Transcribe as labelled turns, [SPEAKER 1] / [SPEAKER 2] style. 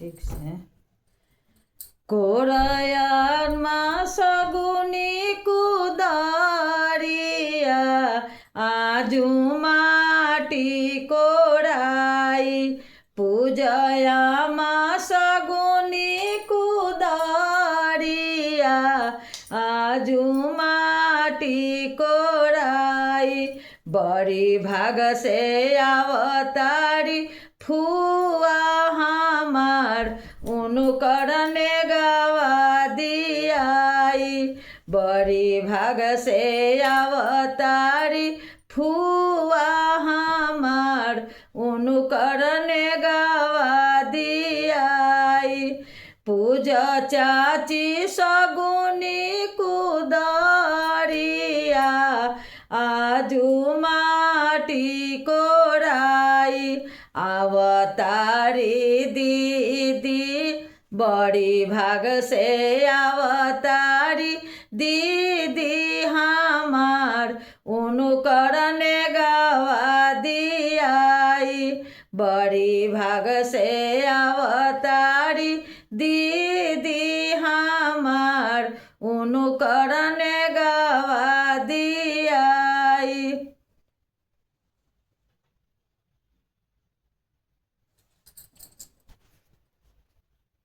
[SPEAKER 1] ठीक से कोरायन मा सगुनी कुदारिया आजु माटी कोराई पूजया मा सगुनी कुदारिया आजु माटी कोराई बड़ी भाग से अवतारी फुआ हमार उनकर नेगवा दियाई बड़ी भाग से अवतारी फुआ हमार उनकर नेगवा दियाई पूजा चाची सगुनी कुदारिया आजु माटी कोराई अवतारी दीदी बड़ी भाग से अवतारी दीदी हमार उनकर नेगवा दियाई बड़ी भाग से अवतारी दी